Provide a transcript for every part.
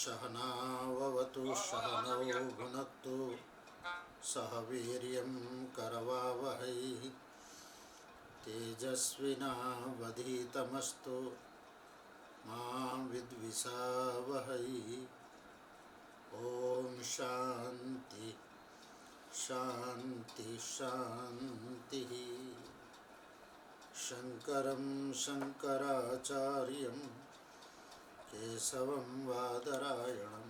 सहनाववतु सहनौ भुनक्तु सह वीर्यं करवावहै तेजस्विनावधीतमस्तु मा विद्विषावहै। ओम शांति शांति शांति। शंकरं शंकराचार्यं केशवं बादरायणं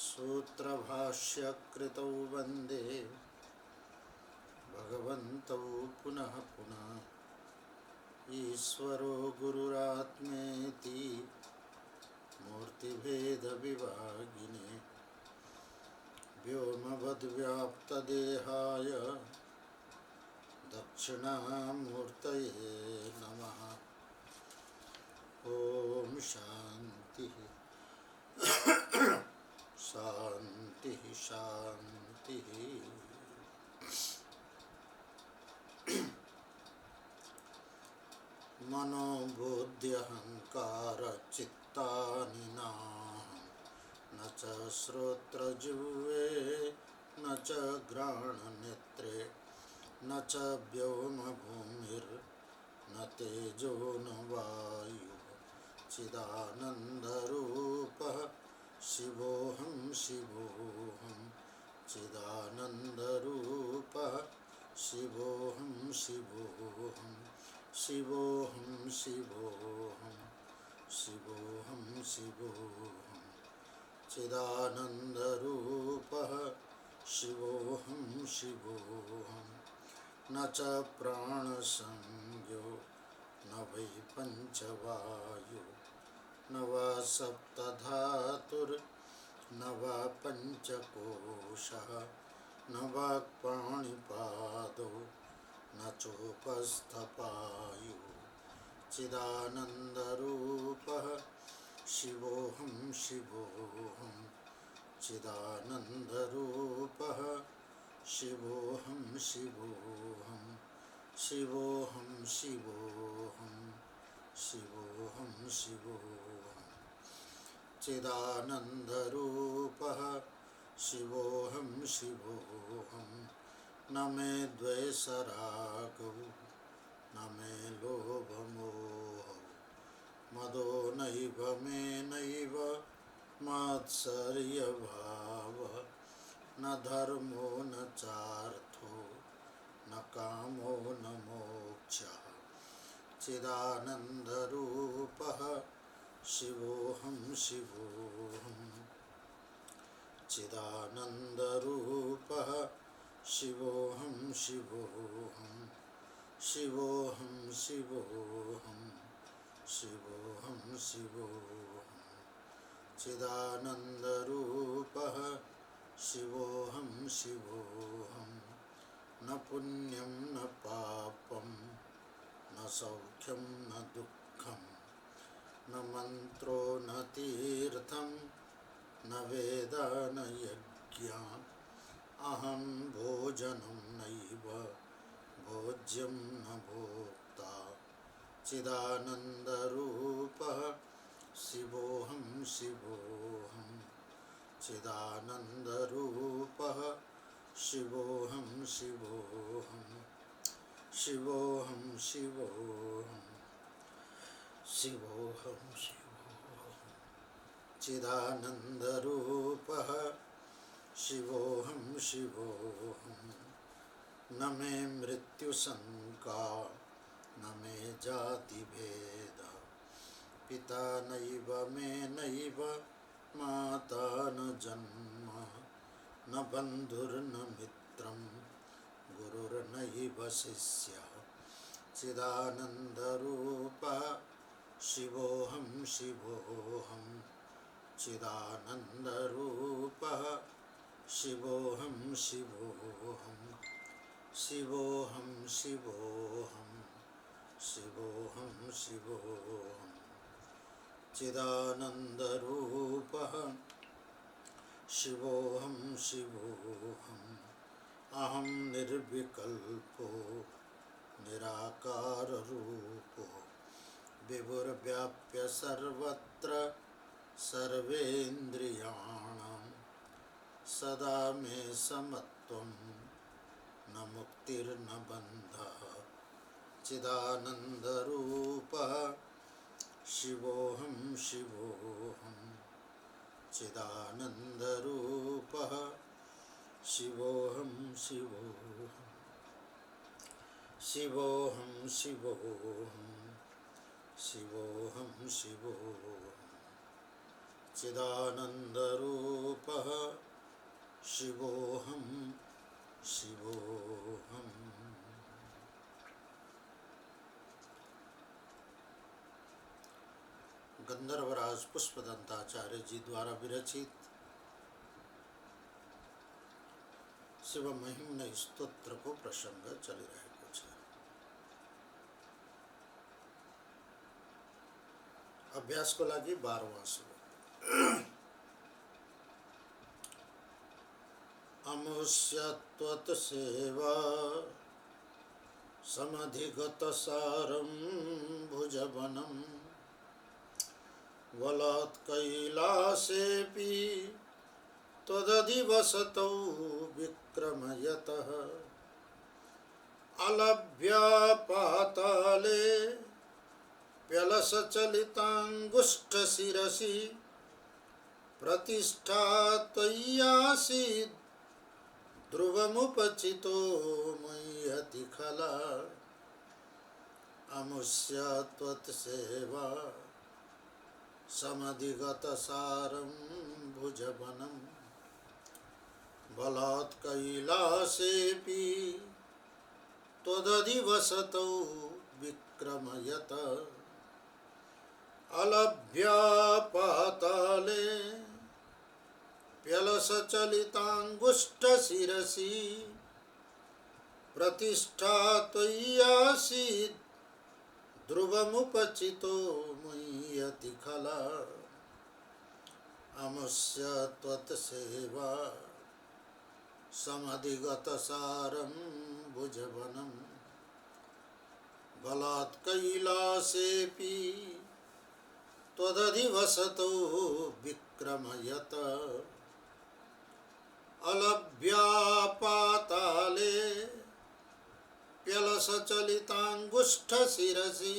सूत्रभाष्यकृतौ वन्दे भगवन्तौ पुनः पुनः। ईश्वरो गुरुरात्मेति मूर्तिभेदविभागिने व्योमवद्व्याप्तदेहाय दक्षिणामूर्तये नमः। ओम शांति शांति शांति। मनोबुद्ध्यहंकार चित्तानि नाहं न च श्रोत्रजिह्वे न च घ्राणनेत्रे न च व्योमभूमिर्न तेजो न वायुः चिदानन्दरूपः शिवोऽहं शिवोऽहं चिदानन्दरूपः शिवोऽहं शिवोऽहं शिवोऽहं शिवोऽहं शिवोऽहं शिवोऽहं चिदानन्दरूपः शिवोऽहं शिवोऽहं। न च प्राणसंज्ञो न वै पञ्चवायु न वा सप्तधातुर्न वा पञ्चकोशः न वाक्पाणिपादौ न चोपस्थपायु चिदानन्दरूपः शिवोऽहं शिवोऽहं चिदानन्दरूपः शिवोऽहं शिवोऽहं शिवोऽहं शिवोऽहं शिवोऽहं शिवोऽहं चिदानन्दरूपः शिवोऽहं शिवोऽहं। न मे द्वेषरागौ न मे लोभमोहौ मदो नैव मे नैव मात्सर्यभावः न धर्मो न चार्थो न कामो न मोक्षः चिदानन्दरूपः शिवोऽहं शिवोऽहं चिदानन्दरूपः शिवोऽहं शिवोऽहं शिवोऽहं शिवोऽहं शिवोऽहं शिवोऽहं चिदानन्दरूपः शिवोऽहं शिवोऽहं। न पुण्यं न पापं न सौख्यं न दुःखं न मन्त्रो न तीर्थं न वेदा न यज्ञः अहं भोजनं नैव भोज्यं न भोक्ता चिदानन्दरूपः शिवोऽहं शिवोऽहं चिदानन्दरूपः शिवोऽहं शिवोऽहं शिवोऽहं शिवोऽहं शिवोऽहं शिवोऽहं चिदानन्दरूपः शिवोऽहं शिवोऽहं। न मे मृत्युशङ्का न मे जातिभेदः पिता नैव मे नैव माता न जन्म न बन्धुर्न मित्रं गुरुर्नैव शिष्यः चिदानन्दरूपः शिवोऽहं शिवोऽहं चिदानन्दरूपः शिवोऽहं शिवोऽहं शिवोऽहं शिवोऽहं शिवोऽहं शिवोऽहं चिदानन्दरूपः शिवोऽहं शिवोऽहम् अहं निर्विकल्पो निराकाररूपो विभुर्व्याप्य सर्वत्र सर्वेन्द्रियाणां सदा मे समत्वं न मुक्तिर्न बन्धः चिदानन्दरूपः शिवोऽहं शिवोऽहं चिदानन्दरूपः शिवोऽहं शिवोऽहं शिवोऽहं शिवोऽहं शिवोऽहं शिवोऽहं चिदानन्दरूपः शिवोऽहं शिवोऽहम्। गंधर्वराज पुष्पदंताचार्य जी द्वारा विरचित शिव महिम्न स्तोत्र को प्रसंग चली रहे कुछ अभ्यास को लगी 12वां श्लोक। अमुष्यत्वत् सेवा समधिगत सारं भुजवनं वलात् कैलासेऽपि त्वदधिवसतौ विक्रमयतः अलभ्या पाताले प्यलसचलिताङ्गुष्ठशिरसि प्रतिष्ठा त्वय्यासीत् ध्रुवमुपचितो मय्यति खला अमुष्या त्वत्सेवा समधिगतसारं भुजवनं बलात् कैलासेऽपि त्वदधिवसतौ विक्रमयत अलभ्या पाताले प्यलसचलिताङ्गुष्ठशिरसि प्रतिष्ठा त्वय्यासीत् ध्रुवमुपचितो मय्यति खला अमुष्य त्वत्सेवा समधिगतसारं भुजवनं बलात् कैलासेऽपि त्वदधिवसतो विक्रमयत अलभ्या पाताले प्यलसचलिताङ्गुष्ठशिरसि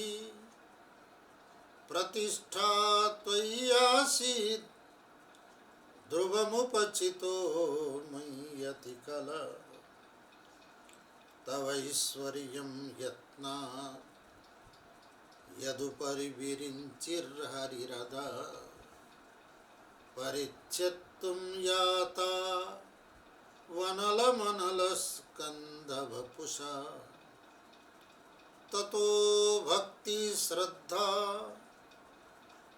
प्रतिष्ठा त्वय्यासीत् ध्रुवमुपचितो मय्यति खला तवैश्वर्यं यत्नात् यदुपरि विरिञ्चिर्हरिरदा परिच्छेत्तुं याता वनलमनलस्कन्धवपुषा ततो भक्तिश्रद्धा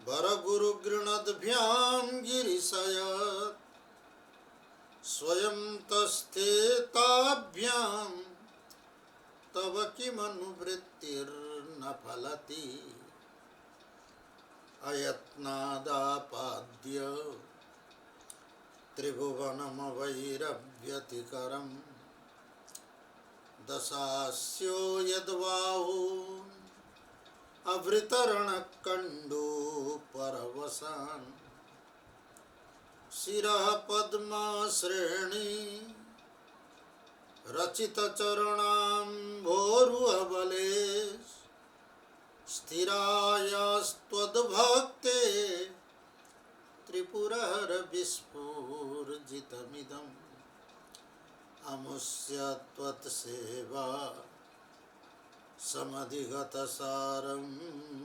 वरगुरुगृणद्भ्यां गिरिशयत् स्वयं तस्थेताभ्यां तव किमनुवृत्तिर्न फलति अयत्नादापाद्य त्रिभुवनमवैरव्यतिकरं दशास्यो यद्बाहु अभृतरणकण्डूपरवसान् शिरः पद्मश्रेणी रचितचरणाम्भोरुहबले स्थिरायास्त्वद्भक्ते त्रिपुरहरविस्फूर्जितमिदम् अमुष्य त्वत्सेवा समधिगतसारं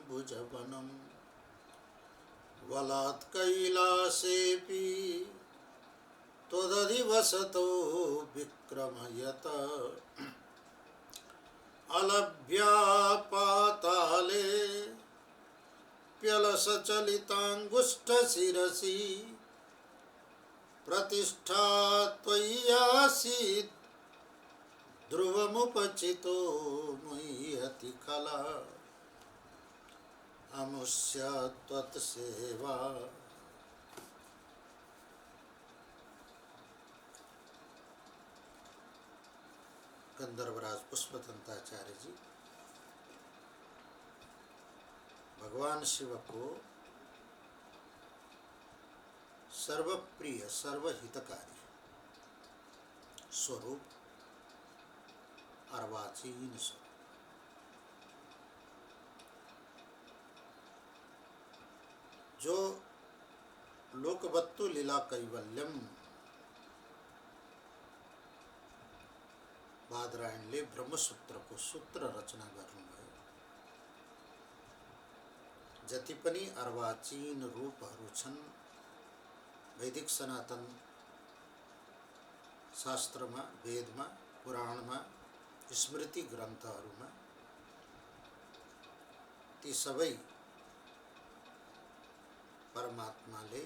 भुजवनं बलात् कैलासेऽपि त्वदधिवसतो विक्रमयत अलभ्या पाताले प्यलसचलिताङ्गुष्ठशिरसि प्रतिष्ठा त्वय्यासीत् ध्रुवमुपचितो मय्यति खला अमुष्य त्वत्सेवा गंधर्वराज पुष्पदंताचार्य जी भगवान शिव को सर्वप्रिय सर्वहितकारी स्वरूप अर्वाचीन स्वरूप। जो लोकवत्तु लीला कैवल्यम बादरायणले ब्रह्मसूत्रको सूत्र रचना गर्नुभयो। जति पनि अर्वाचीन रूपहरू छन् वैदिक सनातन शास्त्रमा, वेदमा, पुराणमा, स्मृति ग्रन्थहरूमा, ती सबै परमात्माले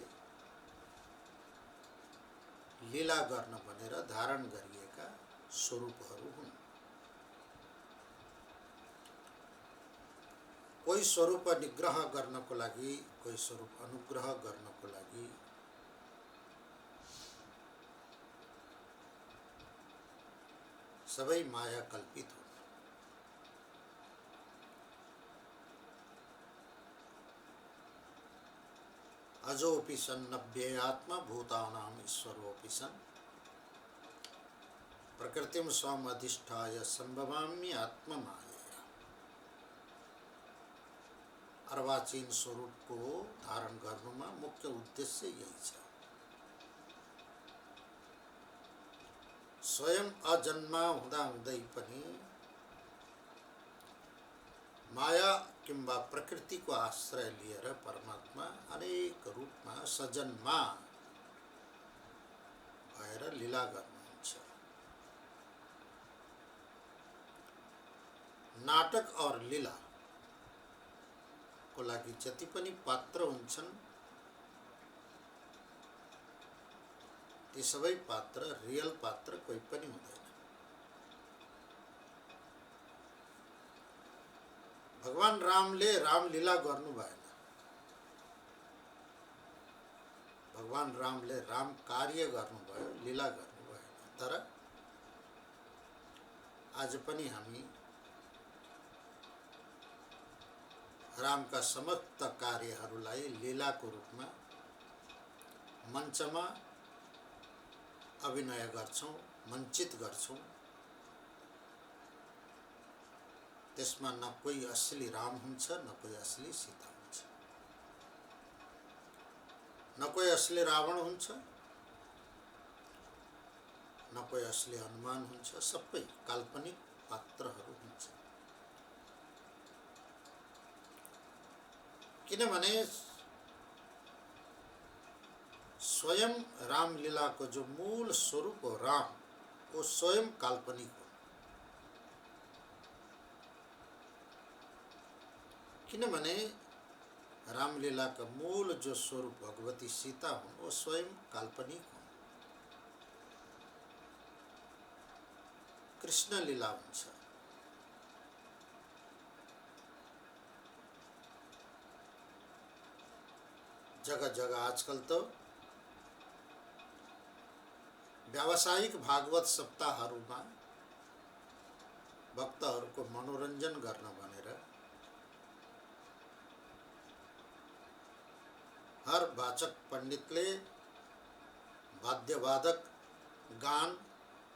लीला गर्न भनेर धारण गरिएका स्वरूपहरू हुन्। कोही स्वरूप निग्रह गर्नको लागि, कोही स्वरूप अनुग्रह गर्नको लागि सबै माया कल्पित हुन्। अजोपि सन् नव्ययात्मा भूतानां ईश्वरोऽपि सन् प्रकृतिं स्वम् अधिष्ठाय संभवामि आत्ममायया। अर्वाचीन स्वरूपको धारण गर्नुमा मुख्य उद्देश्य यही छ। स्वयं अजन्मा हुँदाहुँदै पनि माया किंवा प्रकृतिको आश्रय लिएर परमात्मा अनेक रूपमा सजन्मा भएर लीला गर्नुहुन्छ। नाटक और लीला को लागि जति पनि पात्र हुन्छन् ती सबै पात्र रियल पात्र कोही पनि हुँदैन। भगवान रामले रामलीला गर्नु भएन। भगवान रामले राम कार्य गर्नुभयो, लीला गर्नु भएन। तर आज पनि हामी रामका समस्त कार्यहरूलाई लीलाको रूपमा मञ्चमा अभिनय गर्छौं, मञ्चित गर्छौं। त्यसमा न कोही असली राम हुन्छ, न कोही असली सीता हुन्छ, न कोही असली रावण हुन्छ, न कोही असली हनुमान हुन्छ। सबै काल्पनिक पात्रहरू हुन्छ। किनभने स्वयं रामलीला को जो मूल स्वरूप हो राम, वो स्वयं काल्पनिक हो। किनभने रामलीला का मूल जो स्वरूप भगवती सीता हुन्, वो स्वयं काल्पनिक हुन्। कृष्ण लीला हुन्छ। जगह जगह आजकल तो व्यावसायिक भागवत सप्ताहहरूमा भक्तहरूको मनोरञ्जन गर्न भनेर हर वाचक पण्डितले वाद्यवादक, गान,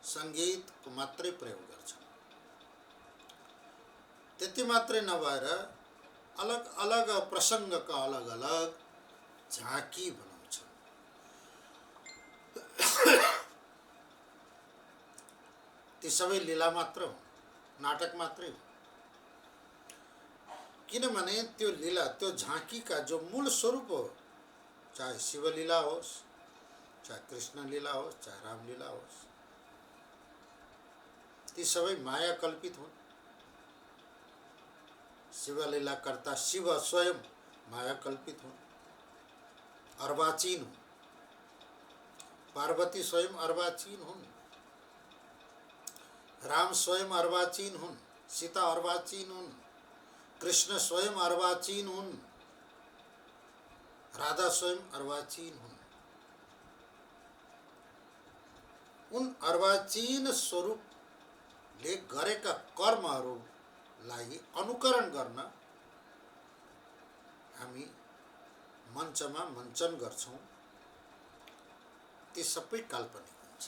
संगीतको मात्रै प्रयोग गर्छ। त्यति मात्रै नभएर अलग अलग प्रसङ्गका अलग अलग झाँकी बनाउँछ। ती सबै लीला मात्र हो, नाटक मात्रै हो। किनभने त्यो लीला, त्यो झाँकीका जो मूल स्वरूप हो, चाहे शिवलीला होस्, चाहे कृष्ण लीला होस्, चाहे रामलीला होस्, ती सबै माया कल्पित हुन्। शिवलीला कर्ता शिव स्वयं माया कल्पित हुन्, अर्वाचीन हुन्। पार्वती स्वयं अर्वाचीन हुन्, राम स्वयं अर्वाचीन हुन्, सीता अर्वाचीन हुन्, कृष्ण स्वयं अर्वाचीन हुन्, राधा स्वयं अर्वाचीन हुन्। उन अर्वाचीन स्वरूपले गरेका कर्महरूलाई अनुकरण गर्न हामी मञ्चमा मञ्चन गर्छौं। ती सबै काल्पनिक हुन्छ,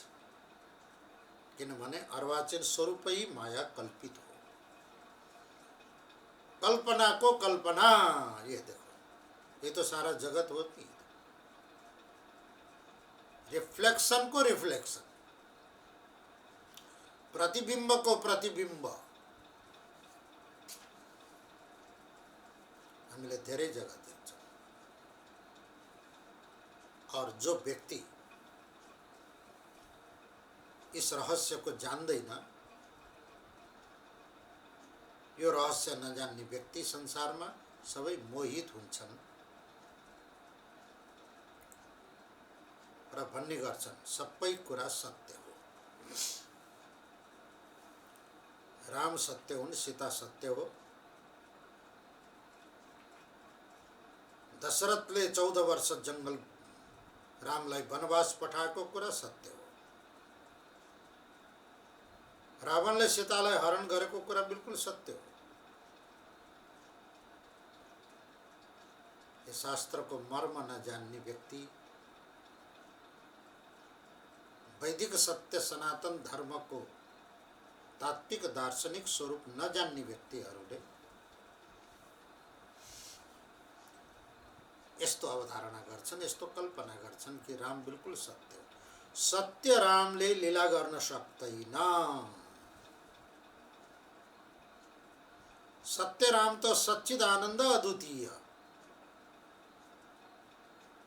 किनभने अर्वाचीन स्वरूपै माया कल्पित हो। कल्पना को कल्पना, ये देखो, ये तो सारा जगत होती है। रिफ्लेक्शन को रिफ्लेक्शन, प्रतिबिंब को प्रतिबिंब हामीले धेरै जगह देख्छौँ। और जो व्यक्ति इस रहस्य को जान्दैन, यो रहस्य नजान्ने व्यक्ति संसारमा सबै मोहित हुन्छन् र भन्ने गर्छन् सबै कुरा सत्य हो। राम सत्य हुन्, सीता सत्य हो। दशरथले 14 वर्ष जंगल रामलाई वनवास पठाएको कुरा सत्य हो। रावणले सीतालाई हरण गरेको कुरा बिल्कुल सत्य हो। यस शास्त्रको मर्म नजान्ने व्यक्ति, वैदिक सत्य सनातन धर्मको तात्विक दार्शनिक स्वरूप नजान्ने व्यक्तिहरूले यस्तो अवधारणा गर्छन्, यस्तो कल्पना गर्छन् कि राम बिल्कुल सत्य हो। सत्य रामले लीला गर्न सक्दैन। सत्य राम तो सच्चिदानंद अद्वितीय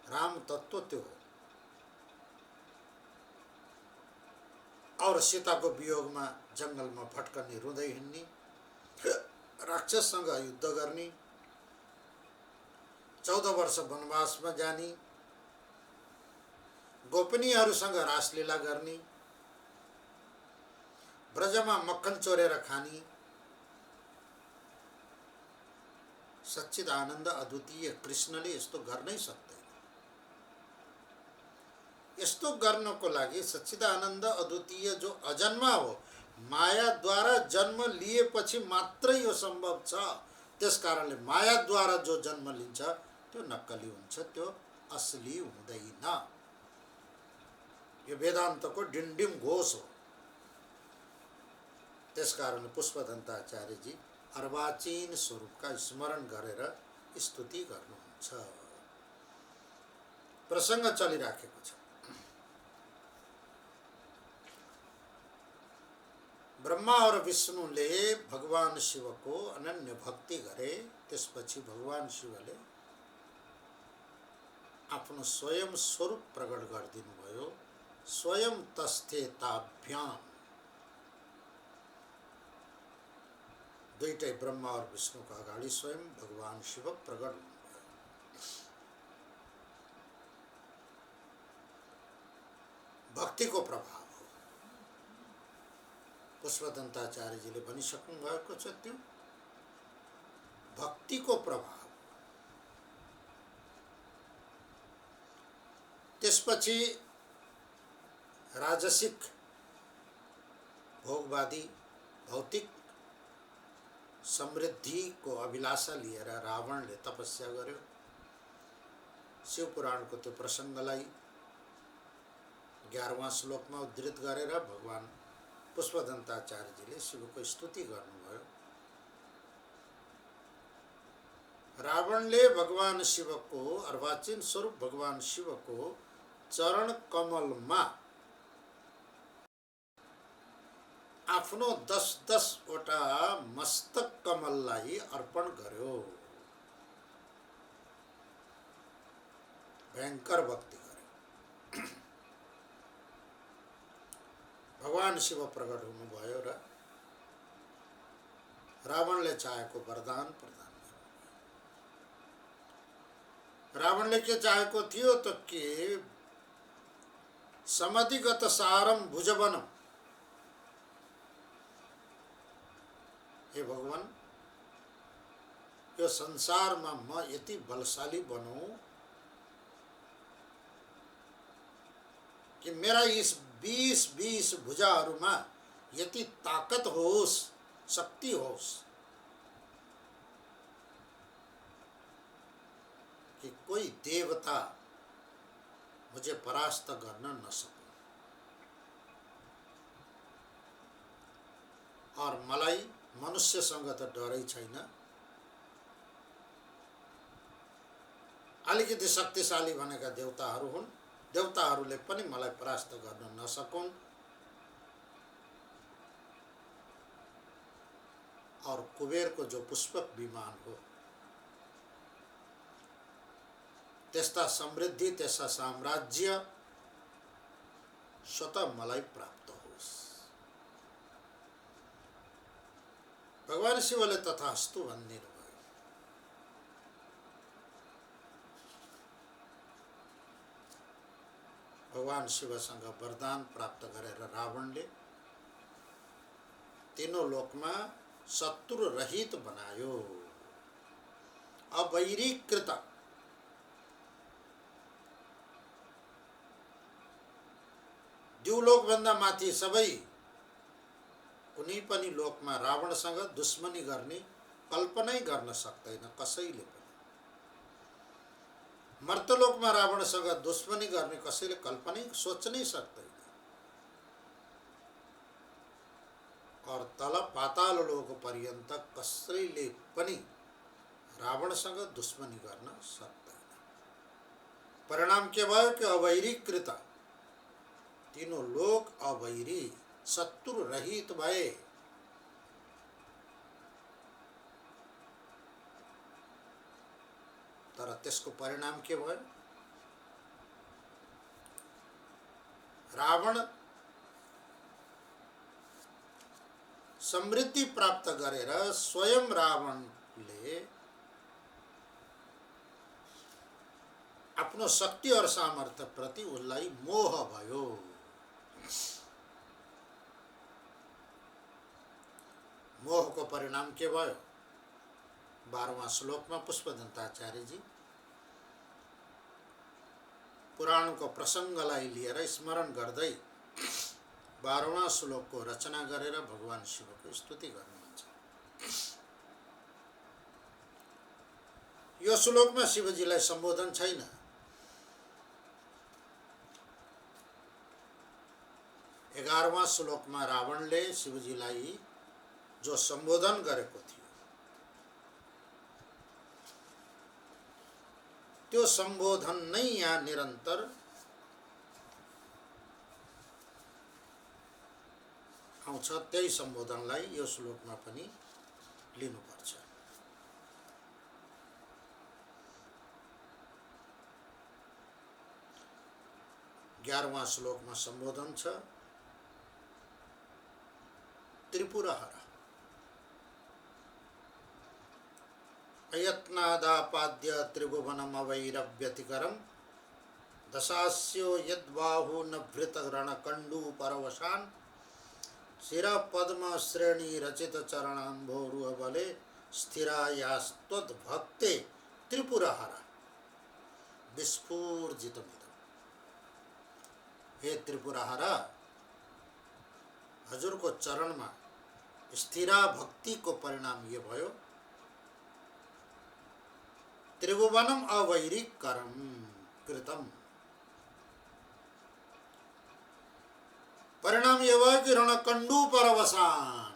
राम तत्व त्यो हो। और सीता को वियोग में जंगल में भटकने, रुँदै हिँड्ने, राक्षससँग युद्ध गर्ने, 14 वर्ष वनवास में जाने, गोपनीयहरूसँग रासलीला गर्ने, ब्रजमा मक्खन चोरेर खाने, सच्चिदानंद अद्वितीय कृष्णले यस्तो गर्नै सक्दैन। यस्तो गर्नको लागि सच्चिदानंद अद्वितीय जो अजन्मा हो, माया द्वारा जन्म लिएपछि मात्रै यो सम्भव छ। त्यसकारणले माया द्वारा जो जन्म लिन्छ त्यो नक्कली हुन्छ, त्यो असली हुँदैन। यो वेदान्तको डिण्डिम घोष हो। त्यसकारण पुष्पदन्ताचार्यजी अर्वाचीन स्वरूपका स्मरण गरेर स्तुति गर्नुहुन्छ। प्रसंग चलिराखेको छ। ब्रह्मा और विष्णुले भगवान शिव को अनन्य भक्ति गरे। त्यसपछि भगवान शिवले आफ्नो स्वयं स्वरूप प्रकट गरिदिनु भयो। स्वयं तस्थे ताभ्याम, दुईटै ब्रह्मा और विष्णु का अगाडि स्वयं भगवान शिव प्रकट हुनुभयो। भक्ति को प्रभाव हो। पुष्पदन्ताचार्यजीले भनिसक्नु भएको छ, त्यो भक्ति को प्रभाव। त्यसपछि राजसिक भोगवादी भौतिक समृद्धि को अभिलाषा लिएर रावणले तपस्या गर्यो। शिव पुराण को त्यो प्रसंगलाई 11वां श्लोक में उद्धृत गरेर भगवान पुष्पदन्ताचार्यजीले शिवको स्तुति गर्नुभयो। रावणले भगवान शिवको अर्वाचीन स्वरूप भगवान शिवको चरण कमलमा आफ्नो 10-10 वटा मस्तक कमललाई अर्पण गर्यो। भयंकर भक्ति गर्यो। भगवान शिव प्रकट हुनुभयो र रावणले चाहेको वरदान प्रदान गर्नुभयो। रावणले के चाहेको थियो त के समधिगत सारम भुजवनम, हे भगवान, यो संसारमा म यति बलशाली बनौं कि मेरा इस 20 भुजाहरूमा यति ताकत होस्, शक्ति होस् कि कोई देवता मुझे परास्त गर्न नसकून्। और मलाई मनुष्यसँग त डरै छैन, अलिकति शक्तिशाली भनेका देवताहरू हुन्, देवताहरूले पनि मलाई परास्त गर्न नसकुन्। और कुबेरको जो पुष्पक विमान हो त्यस्ता समृद्धि, त्यस्ता साम्राज्य स्वतः मलाई प्राप्त होस्। भगवान शिवले तथास्तु भनिदिनु भयो। भगवान शिवसँग वरदान प्राप्त गरेर रावणले तीनों लोकमा शत्रु रहित बनायो। अवैरीकृत, द्युलोक भन्दा माथि सबै कुनै पनि लोकमा रावणसँग दुश्मनी गर्ने कल्पनै गर्न सक्दैन कसैले पनि। मर्तलोकमा रावणसँग दुश्मनी गर्ने कसैले कल्पनै सोच्नै सक्दैन। और तल पाताल लोक पर्यन्त कसैले पनि रावणसँग दुश्मनी गर्न सक्दैन। परिणाम के भयो कि अवैरीकृत, तीनों लोक अवैरी शत्रु रहित भए। तर त्यसको परिणाम के भयो? रावण समृद्धि प्राप्त गरेर स्वयं रावणले आफ्नो शक्ति और सामर्थ्य प्रति उसलाई मोह भयो। मोहको परिणाम के भयो? 12वां श्लोकमा पुष्पदन्ताचार्यजी पुराणको प्रसङ्गलाई लिएर स्मरण गर्दै 12वां श्लोकको रचना गरेर भगवान शिवको स्तुति गर्नुहुन्छ। यो श्लोकमा शिवजीलाई सम्बोधन छैन। 11वां श्लोकमा रावणले शिवजीलाई जो सम्बोधन गरेको थियो त्यो सम्बोधन नै यहाँ निरन्तर आउँछ। त्यही सम्बोधनलाई यो श्लोकमा पनि लिनुपर्छ। 11वां श्लोकमा सम्बोधन छ, त्रिपुरहर अयत्नादापाद्य त्रिभुवनमवैरव्यतिकरं दशास्यो यद्बाहु नभृत रणकण्डू परवशान् शिरपद्म श्रेणी रचित चरणाम्भोरुहबले स्थिरायास्त्वद्भक्ते त्रिपुरहर विस्फूर्जितमिदम्। हे त्रिपुरहर, हजुरको चरणमा स्थिरा भक्तिको परिणाम यो भयो, त्रिभुवनम अवैरीकरम कृतम। परिणाम यो भयो कि रणकण्डू परवसान,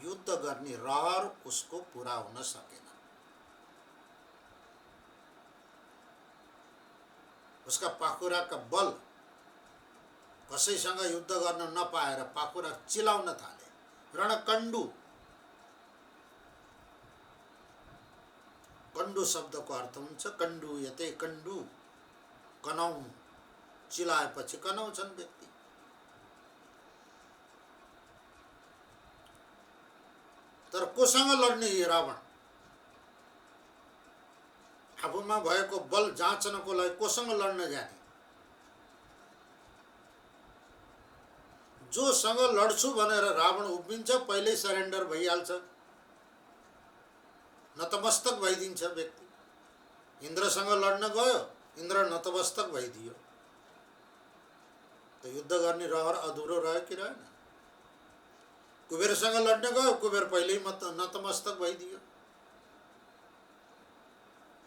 युद्ध गर्ने रहर उसको पूरा हुन सकेन। उसका पाखुरा का बल कसैसँग युद्ध गर्न नपाएर पाखुरा चिलाउन थाले। रणकण्डू, कंडू शब्दको अर्थ हुन्छ कंडू यते कंडू, कनौ, चिलाएपछि कनाउँछन् व्यक्ति। तर कोसँग लड्ने यो रावण? आफूमा भएको बल जाँच्नको लागि कोसँग लड्न जाने? जोसँग लड्छु भनेर रावण उभिन्छ पहिल्यै सरेन्डर भइहाल्छ, नतमस्तक भइदिन्छ व्यक्ति। इन्द्रसँग लड्न गयो, इन्द्र नतमस्तक भइदियो। त युद्ध गर्ने रहर अधुरो रह्यो कि रहेन? कुबेरसँग लड्न गयो, कुबेर पहिल्यै नतमस्तक भइदियो।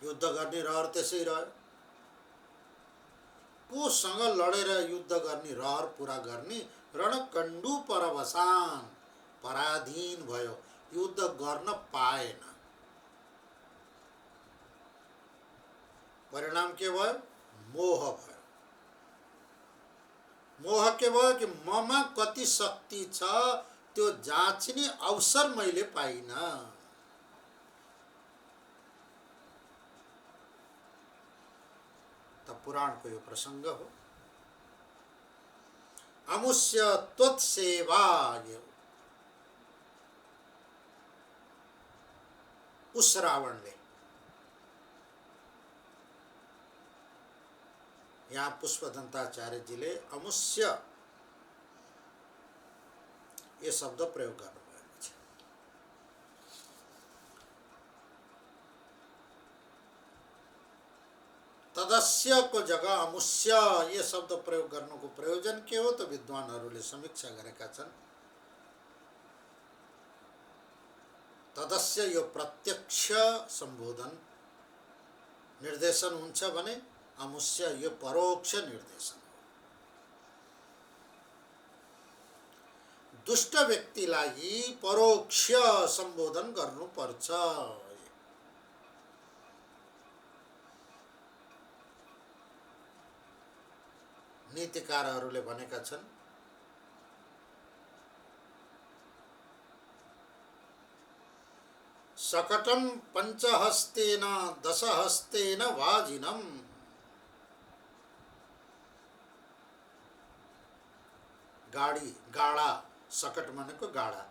युद्ध गर्ने रहर त्यसै रह्यो। कोसँग लडेर युद्ध गर्ने रहर पुरा गर्ने, रणकण्डु परवसान, पराधीन भयो, युद्ध गर्न पाएन। परिणाम के भयो? मोह भयो। मोह के भयो कि ममा कति शक्ति छ त्यो जाँच्ने अवसर मैले पाइनँ। त पुराणको यो प्रसङ्ग हो। अमुष्य त्वत्सेवा, उस रावणले, यहाँ पुष्पदन्ताचार्यजीले अमुष्य ये शब्द प्रयोग गर्नुभएको छ। तदस्यको जग्गा अमुष्य ये शब्द प्रयोग गर्नुको प्रयोजन के हो त विद्वानहरूले समीक्षा गरेका छन्। तदस्य यो प्रत्यक्ष सम्बोधन निर्देशन हुन्छ भने अमुष्य यो परोक्ष निर्देशन हो। दुष्ट व्यक्तिलाई परोक्ष सम्बोधन गर्नुपर्छ। नीतिकारहरूले भनेका छन् सकटम पञ्चहस्तेन दशहस्तेन वाजिनम। गाडी, गाडा, सकट भनेको गाडा,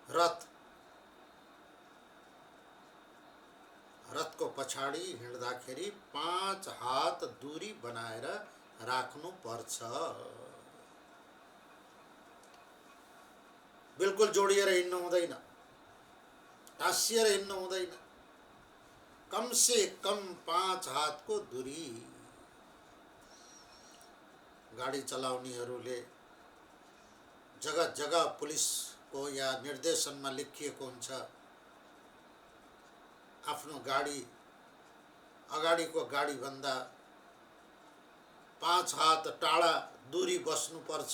रथ, रथको पछाडि हिँड्दाखेरि 5 हात दूरी बनाएर राख्नु पर्छ। बिल्कुल जोडिएर हिँड्नु हुँदैन, टाँसिएर हिँड्नु हुँदैन, कम से कम 5 हातको दूरी। गाडी चलाउनेहरूले जगह जगह पुलिसको या निर्देशनमा लेखिएको हुन्छ आफ्नो गाडी अगाडिको गाडीभन्दा 5 हात टाढा दूरी बस्नुपर्छ।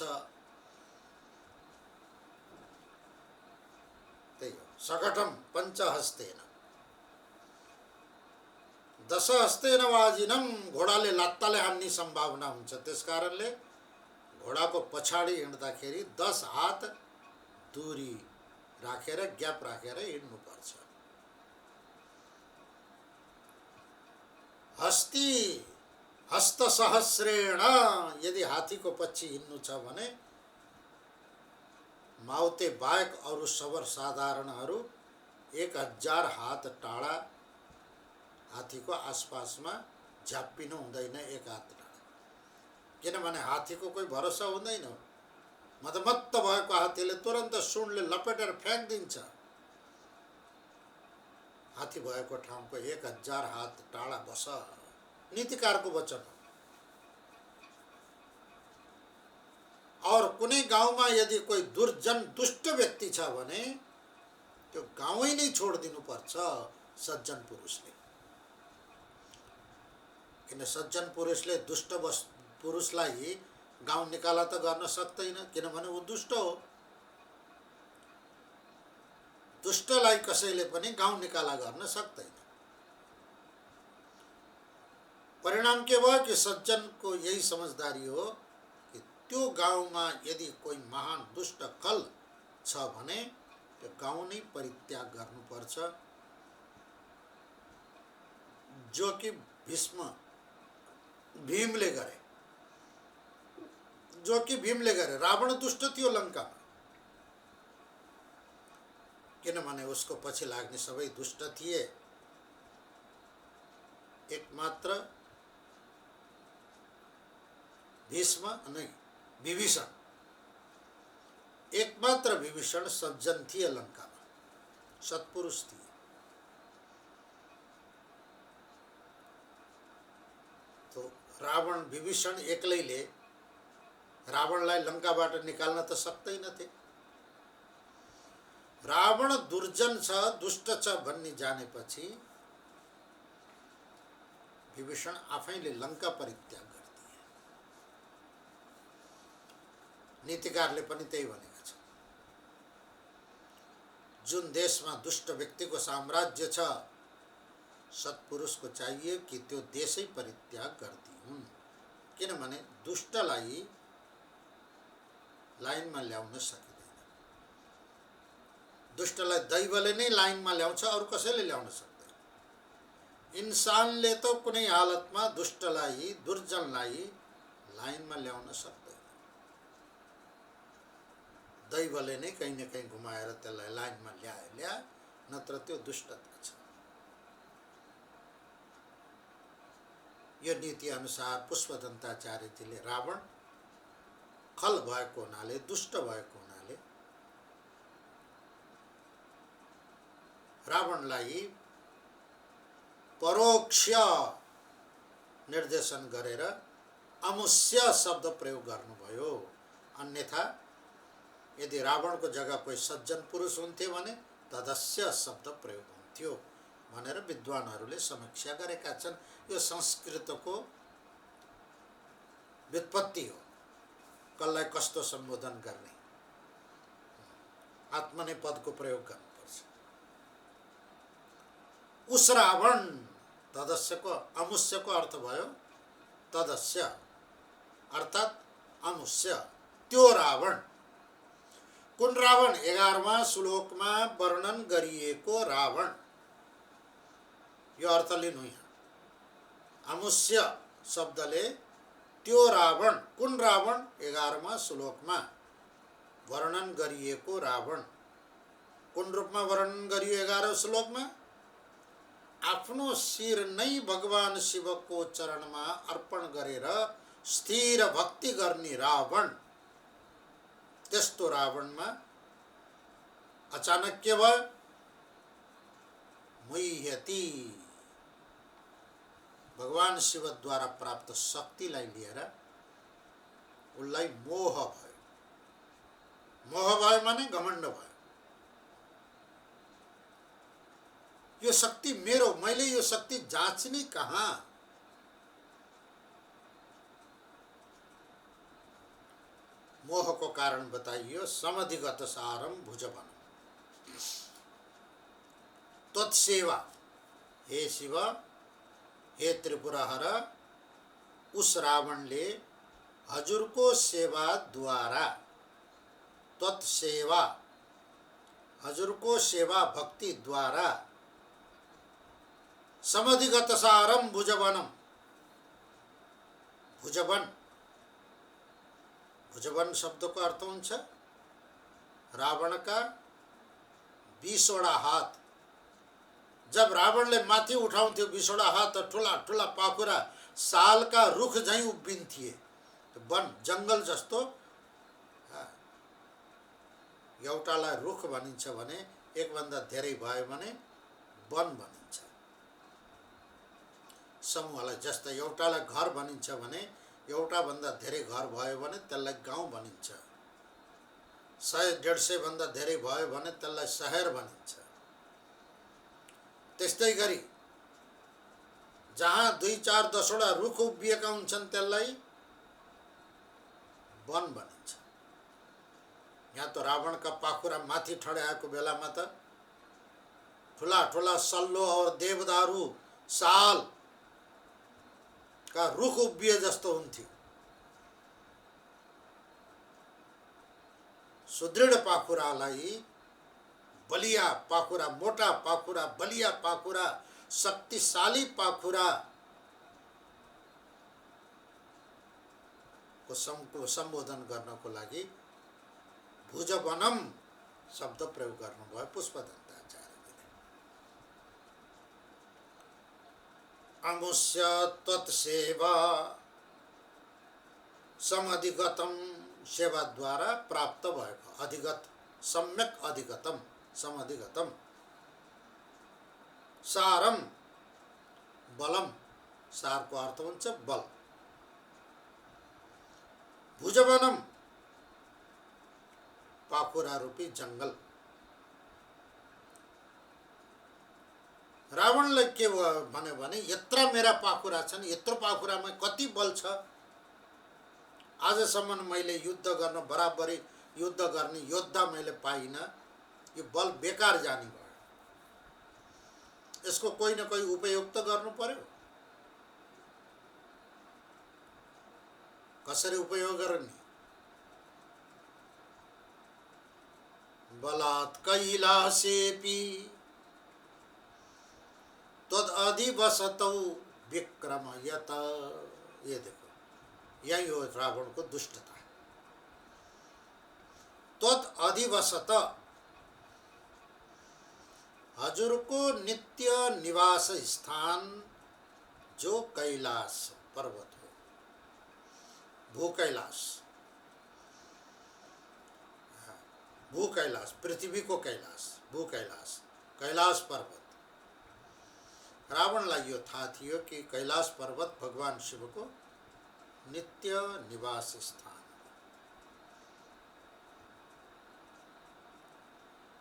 त्यही हो सकटम पञ्चहस्तेन दशहस्तेन वाजिनम। घोडाले लात्ताले हान्ने सम्भावना हुन्छ, त्यसकारणले घोडाको पछाडि हिँड्दाखेरि 10 हात दूरी राखेर ग्याप राखेर हिँड्नुपर्छ। हस्ती हस्तसहस्रेण, यदि हात्तीको पछि हिँड्नु छ भने माउते बाहेक अरू सवर साधारणहरू 1000 हात टाढा हात्तीको आसपासमा झ्याप्पिनु हुँदैन। 1 हात टाढा, किनभने हात्तीको कोही भरोसा हुँदैन। मदमत्त भएको हात्तीले तुरन्त सुनले लपेटेर फ्याँकिदिन्छ। हात्ती भएको ठाउँको 1000 हात टाढा बस, नीतिकारको वचन हो। और कुनै गाउँमा यदि कोही दुर्जन दुष्ट व्यक्ति छ भने त्यो गाउँै नै छोडिदिनु पर्छ सज्जन पुरुषले। किन सज्जन पुरुषले दुष्ट पुरुषलाई गाउँ निकाला त गर्न सक्दैन, किनभने ऊ दुष्ट हो। दुष्टलाई कसैले पनि गाउँ निकाला गर्न सक्दैन। परिणाम के भयो कि सज्जनको यही समझदारी हो कि त्यो गाउँमा यदि कोही महान दुष्ट कल छ भने त्यो गाउँ नै परित्याग गर्नुपर्छ। जो कि भीमले गरे, जो कि भीमले गरे। रावण दुष्ट थियो लङ्कामा, किनभने उसको पछि लाग्ने सबै दुष्ट थिए। एकमात्र भीष्म नहीं, विभीषण, एकमात्र विभीषण सज्जन थिए लङ्कामा, सत्पुरुष थिए। तो रावण विभीषण एक्लैले रावणलाई लङ्काबाट निकाल्न त सक्दैनथे। रावण दुर्जन छ, दुष्ट छ भन्ने जानेपछि विभीषण आफैले लङ्का परित्याग गरिदिए। नीतिकारले पनि त्यही भनेका छन्, जुन देशमा दुष्ट व्यक्तिको साम्राज्य छ, सत्पुरुषको चाहिए कि त्यो देशै परित्याग गरिदिउन्, किनभने दुष्टलाई लाइनमा ल्याउन सकिँदैन। दुष्टलाई दैवले नै लाइनमा ल्याउँछ, अरू कसैले ल्याउन सक्दैन। इन्सानले त कुनै हालतमा दुष्टलाई, दुर्जनलाई लाइनमा ल्याउन सक्दैन। दैवले नै कहीँ न कहीँ घुमाएर त्यसलाई लाइनमा ल्या, नत्र त्यो दुष्टता छ। यो नीति अनुसार पुष्पदन्ताचार्यजीले रावण खल भएको हुनाले, दुष्ट भएको हुनाले रावणलाई परोक्ष निर्देशन गरेर अमुष्य शब्द प्रयोग गर्नुभयो। अन्यथा यदि रावणको जग्गा कोही सज्जन पुरुष हुन्थे भने तदस्य शब्द प्रयोग हुन्थ्यो भनेर विद्वानहरूले समीक्षा गरेका छन्। यो संस्कृतको व्युत्पत्ति हो, कसलाई कस्तो सम्बोधन गर्ने, आत्मनेपदको प्रयोग गर्नुपर्छ। उस रावण, तदस्यको अमुष्यको अर्थ भयो तदस्य, अर्थात् अमुष्य, त्यो रावण। कुन रावण? 11वां श्लोकमा वर्णन गरिएको रावण। यो अर्थ लिनु यहाँ, अमुष्य शब्दले त्यो रावण, कुन रावण? 11वां श्लोकमा वर्णन गरिएको रावण। कुन रूपमा वर्णन गरियो 11औं श्लोकमा? आफ्नो शिर नै भगवान शिवको चरणमा अर्पण गरेर स्थिर भक्ति गर्ने रावण। त्यस्तो रावणमा अचानक के भयो? मुह्यति, भगवान शिवद्वारा प्राप्त शक्तिलाई लिएर उनलाई मोह भयो। मोह भयो माने घमण्ड भयो। यो शक्ति मेरो, मैले यो शक्ति जाँच्ने कहाँ? मोह को कारण बताइयो। समधिगत सारम भुजवन, तत्सेवा, हे शिव, हे त्रिपुराहर, उस रावणले हजुरको सेवा द्वारा, तत्सेवा, हजुरको सेवा भक्ति द्वारा, समधिगत सारम भुजवनम, भुजवन, भुजवन शब्दको अर्थ हुन्छ रावणका 20वटा हात। जब रावणले माथि उठाउँथ्यो 20वटा हात, ठुला ठुला पाखुरा सालका रुख झैं उभिन्थे। वन, जंगल जस्तो। एउटालाई रुख भनिन्छ भने एकभन्दा धेरै भयो भने वन भनिन्छ। समूहलाई, जस्तै एउटालाई घर भनिन्छ भने एउटा भन्दा धेरै घर भयो भने त्यसलाई गाउँ भनिन्छ। 100-150 भन्दा धेरै भयो भने त्यसलाई शहर भनिन्छ। त्यस्तै गरी जहाँ 2-4-10वटा रुख उभिएका हुन्छन् त्यसलाई वन भनिन्छ। यहाँ त रावणका पाखुरा माथि ठड्याएको बेलामा त ठुला ठुला सल्लो और देवदारू साल का रुख उभिए जस्तो हुन्थ्यो। सुदृढ पाखुरालाई बलिया पाखुरा, मोटा पाखुरा, बलिया पाखुरा, शक्तिशाली पाखुरा को सम्बोधन गर्नको लागि भुजवनम शब्द प्रयोग गर्नुभयो पुष्पदन्ताचार्यले। अमुष्य तत्सेवा, समधिगतम, सेवा द्वारा प्राप्त भएको, अधिगत, सम्यक अधिगतम, समधिगतम, सारम, बलम, सार को अर्थ हुन्छ बल, भुजवनम, पाखुरा रूपी जंगल, रावणले के भन्यो भने यत्र मेरा पाखुरा छन्, यत्रो पाखुरामा कति बल छ, आजसम्म मैले युद्ध गर्न बराबरी युद्ध गर्ने योद्धा मैले पाइनँ, यो बल बेकार जाने भयो, यसको कोही न कोही उपयोग त गर्नु पर्यो। कसरी उपयोग गर्ने? बलात् कैलासेपि तदधिवसतौ विक्रमयत। ये देखो, यही हो रावण को दुष्टता। तदधिवसत, हजुर को नित्य निवास स्थान जो कैलाश पर्वत हो, भू कैलाश, भू कैलाश, पृथ्वी को कैलाश, भू कैलाश, कैलाश पर्वत। रावणलाई यो थाहा थियो कि कैलाश पर्वत भगवान शिव को नित्य निवास स्थान।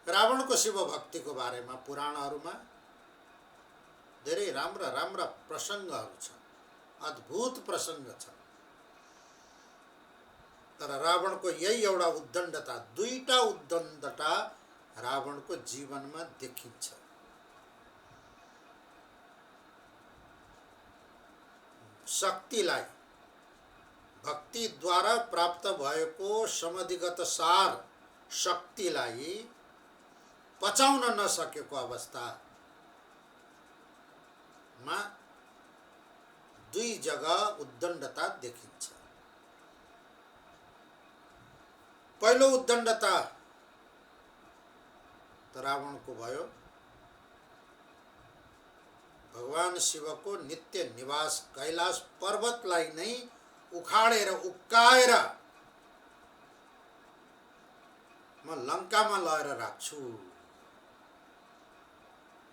रावण को शिव भक्ति को बारे में पुराणहरूमा धेरै राम्रा राम्रा प्रसंगहरू छन्, अद्भुत प्रसंग छन्। तर रावण को यही एउटा उद्दण्डता, दुईटा उद्दण्डता रावण को जीवन में देखिन्छ। शक्तिलाई, भक्ति द्वारा प्राप्त भएको समाधिगत सार शक्तिलाई पचाउन नसकेको अवस्थामा दुई जगह उद्दण्डता देखिन्छ। पहिलो उद्दण्डता त रावणको भयो, भगवान शिव को नित्य निवास कैलाश पर्वतलाई नै उखाडेर उक्काएर म लंकामा लगेर राख्छु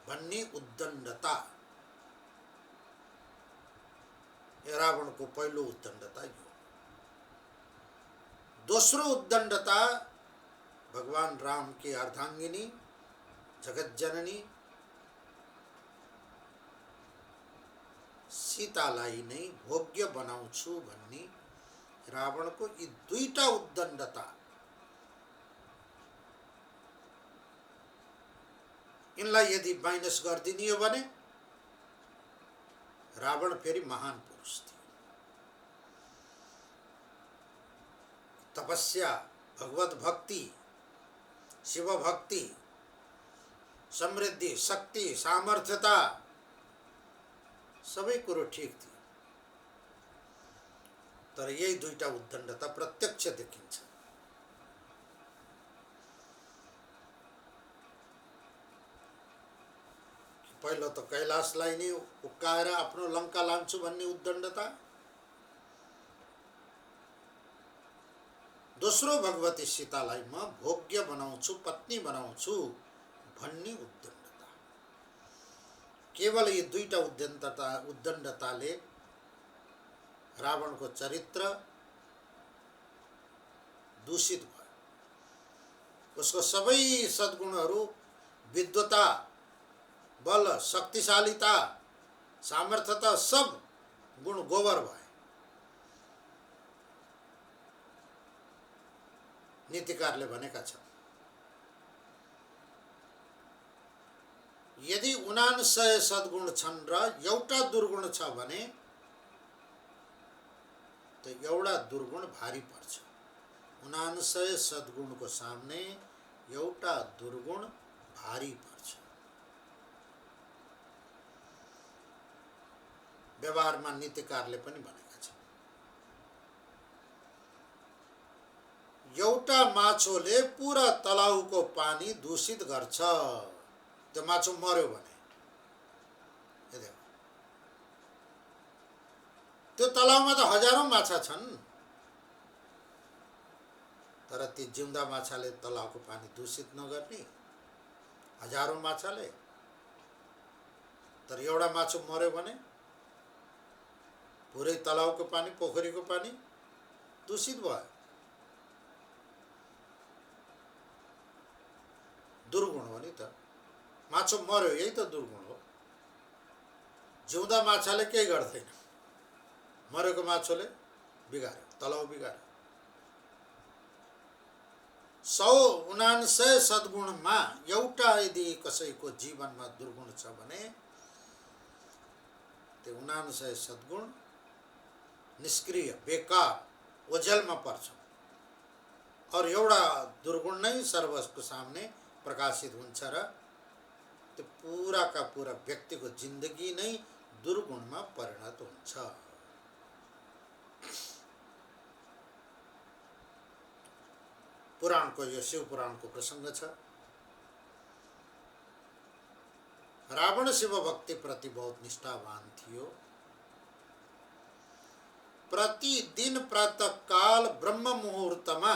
भन्ने उद्दण्डता, रावण को पहिलो उद्दण्डता यो। दोस्रो उद्दण्डता भगवान राम की अर्धांगिनी जगत जननी सीतालाई नै भोग्य बनाउँछु भन्ने रावण को यी दुईटा उद्दण्डता, इनलाई यदि माइनस गरिदिने हो भने रावण फेरि महान पुरुष थियो। तपस्या, भगवत भक्ति, शिव भक्ति, समृद्धि, शक्ति, सामर्थ्यता सबै कुरो ठीक थियो। तर यही दुईटा उद्दण्डता प्रत्यक्ष देखिन्छ। पहिलो त कैलाशलाई नै उक्काएर आफ्नो लंका लान्छु भन्ने उद्दण्डता, दोस्रो भगवती सीतालाई म भोग्य बनाउँछु, पत्नी बनाउँछु भन्ने उद्दण्डता। केवल यी दुईटा उद्दण्डताले रावण को चरित्र दूषित भयो। उसको सबै सद्गुणहरू, विद्वता, बल, शक्तिशालीता, सामर्थ्यता सब गुण गोबर भए। नीतिकारले भनेका छन्, यदि 99 सद्गुण छन् र एउटा दुर्गुण छ भने तो एउटा दुर्गुण भारी पर्छ। 99 सद्गुण को सामने एउटा दुर्गुण भारी पर्छ। व्यवहारमा नीतिकारले पनि भनेका छन्, एउटा माछोले पूरा तलाउको पानी दूषित गर्छ, त्यो माछो मर्यो भने त्यो तलाउमा त हजारौं माछा छन्, तर ती जिउँदा माछाले तलाउको पानी दूषित नगर्ने, हजारौं माछाले। तर एउटा माछो मर्यो भने पुरै तलाउको पानी, पोखरीको पानी दूषित भयो। दुर्गुण हो नि त, माछो मर्यो, यही त दुर्गुण हो। जिउँदा माछाले केही गर्दैन, मरेको माछाले बिगार्यो, तलाउ बिगार्यो। 199 सद्गुणमा एउटा यदि कसैको जीवनमा दुर्गुण छ भने त्यो 99 सद्गुण निष्क्रिय, बेकार, ओझेलमा पर्छ। और एउटा दुर्गुण नै सर्वको सामने प्रकाशित हुन्छ र त्यो पुराका पुरा व्यक्तिको जिन्दगी नै दुर्गुणमा परिणत हुन्छ। पुराणको यो शिव पुराणको प्रसङ्ग छ। रावण शिव भक्ति प्रति बहुत निष्ठावान थियो। प्रतिदिन प्रातःकाल ब्रह्म मुहुर्तमा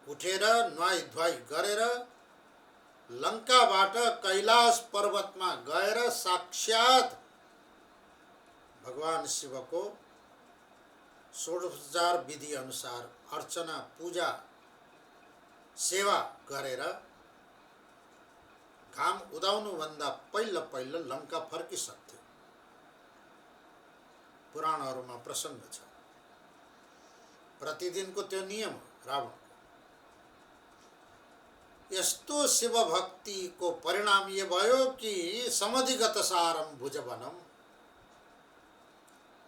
उठेर नुहाई धुवाई गरेर लङ्काबाट कैलाश पर्वतमा गएर साक्षात भगवान शिवको 16,000 विधि अनुसार अर्चना, पूजा, सेवा गरेर घाम उदाउनुभन्दा पहिला लङ्का फर्किसक्थ्यो। पुराणहरूमा प्रसङ्ग छ। प्रतिदिनको त्यो नियम हो रावणको। यस्तो शिव भक्तिको परिणाम ये भयो कि समधिगत सारम भुजवनम,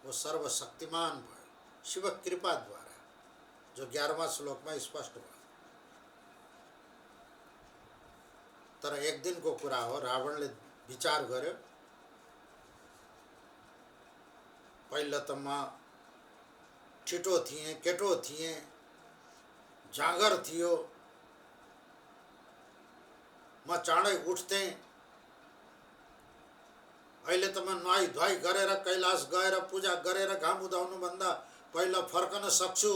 वो सर्वशक्तिमान भयो शिव कृपा द्वारा, जो 11वां श्लोकमा स्पष्ट भयो। तर एक दिनको कुरा हो। रावणले विचार गर्यो, पहिला त म छिटो थिएँ, केटो थिएँ, जाँगर थियो, म चाँडै उठ्थेँ। अहिले त म नुहाई धुवाई गरेर कैलाश गएर पूजा गरेर घाम उदाउनुभन्दा पहिला फर्कन सक्छु।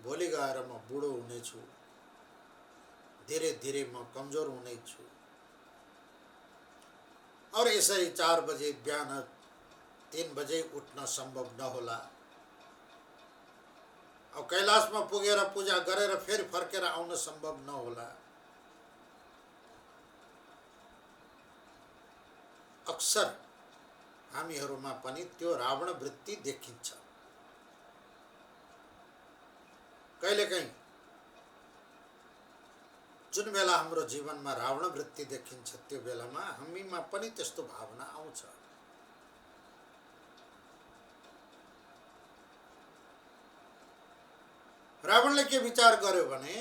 भोलि गएर म बुढो हुनेछु, धीरे धीरे म कमजोर हुनेछु और यसरी 4 बजे बिहान 3 बजे उठ्न सम्भव नहोला। अब कैलाशमा पुगेर पूजा गरेर फेरि फर्केर आउन सम्भव नहोला। अक्सर हामीहरूमा पनि त्यो रावण वृत्ति देखिन्छ। कहिलेकाहीँ जुन बेला हाम्रो जीवनमा रावण वृत्ति देखिन्छ त्यो बेलामा हामीमा पनि त्यस्तो भावना आउँछ। रावणले के विचार गर्यो भने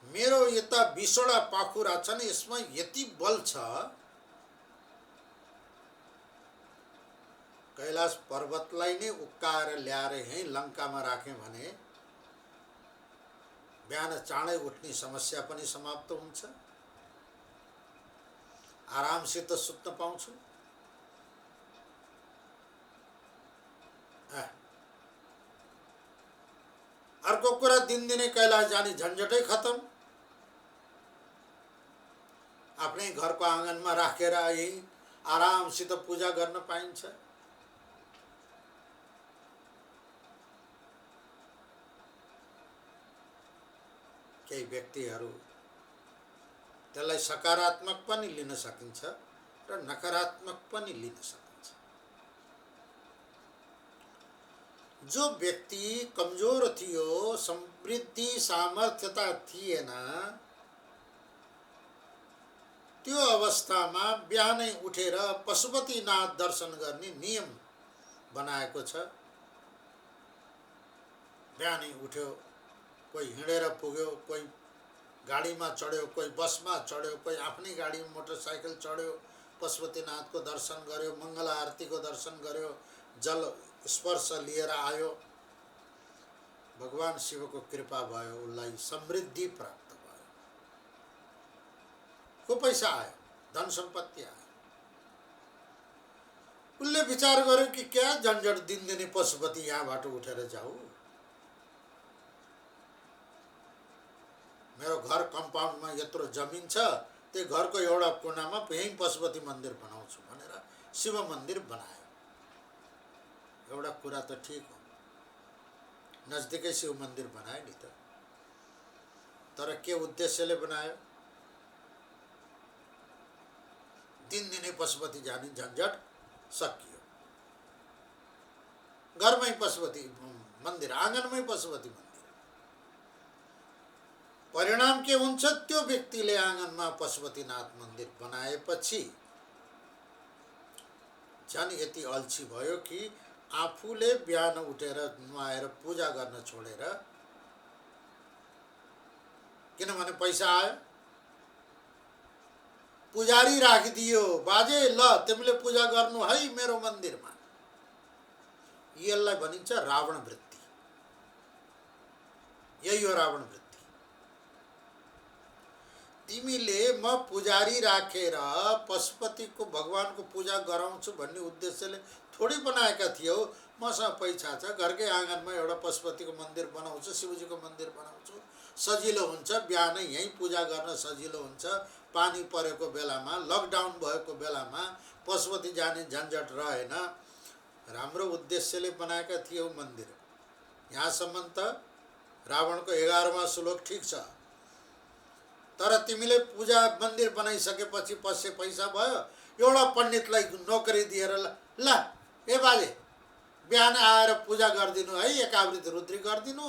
मेरो यता 20वटा पाखुरा छन्, यसमा यति बल छ, कैलाश पर्वतलाई नै उक्काएर ल्याएर यहीँ लङ्कामा राखेँ भने बिहान चाँडै उठ्ने समस्या पनि समाप्त हुन्छ, आरामसित सुत्न पाउँछु। अर्को कुरा, दिनदिनै कैलाश जाने झन्झटै खत्म। आफ्नै घरको आँगनमा राखेर यही आरामसित पूजा गर्न पाइन्छ। केही व्यक्तिहरू त्यसलाई सकारात्मक पनि लिन सकिन्छ र नकारात्मक पनि लिन सकिन्छ। जो व्यक्ति कमजोर थियो, समृद्धि सामर्थ्यता थिएन, त्यो अवस्थामा बिहानै उठेर पशुपतिनाथ दर्शन गर्ने नियम बनाएको छ। बिहानै उठ्यो, कोही हिँडेर पुग्यो, कोही गाडीमा चढ्यो, कोही बसमा चढ्यो, कोही आफ्नै गाडी मोटरसाइकल चढ्यो, पशुपतिनाथको दर्शन गर्यो, मङ्गल आरतीको दर्शन गर्यो, जल स्पर्श लिएर आयो। भगवान शिवको कृपा भयो, उसलाई समृद्धि प्राप्त भयो, को पैसा आयो, धन सम्पत्ति आयो। उसले विचार गर्यो कि क्या झन्झट दिनदिनै पशुपति यहाँबाट उठेर जाऊ, मेरो घर कम्पाउन्डमा यत्रो जमिन छ, त्यो घरको एउटा कुनामा यहीँ पशुपति मन्दिर बनाउँछु भनेर शिव मन्दिर बनायो। एउटा कुरा त ठिक हो, नजदिकै शिव मन्दिर बनायो नि त, तर के उद्देश्यले बनायो? दिनै पशुपति जाने झन्झट सकियो। घरमै पशुपति मन्दिर, आँगनमै पशुपति मन्दिर। परिणाम के हुन्छ, त्यो व्यक्तिले आँगनमा पशुपतिनाथ मन्दिर बनाएपछि झन् यति अल्छी भयो कि आफूले बिहान उठेर नुहाएर पूजा गर्न छोडेर, किनभने पैसा आयो, पुजारी राखिदियो, बाजे ल तिमीले पूजा गर्नु है मेरो मन्दिरमा। यसलाई भनिन्छ रावण वृत्ति। यही हो रावण वृत्ति। तिमीले म पुजारी राखेर पशुपतिको भगवानको पूजा गराउँछु भन्ने उद्देश्यले थोडी बनाएका थियौ। मसँग पैसा छ, घरकै आँगनमा एउटा पशुपतिको मन्दिर बनाउँछु, शिवजीको मन्दिर बनाउँछु, सजिलो हुन्छ, बिहानै यहीँ पूजा गर्न सजिलो हुन्छ। पानी परेको बेलामा, लकडाउन भएको बेलामा पशुपति जाने झन्झट रहेन। राम्रो उद्देश्यले बनाएका थियौ मन्दिर। यहाँसम्म त रावणको 11वां श्लोक ठिक छ। तर तिमीले पूजा मन्दिर बनाइसकेपछि पैसा भयो, एउटा पण्डितलाई नोकरी दिएर ल ए बाजे बिहान आएर पूजा गरिदिनु है, एकावृत्ति रुद्री गरिदिनु,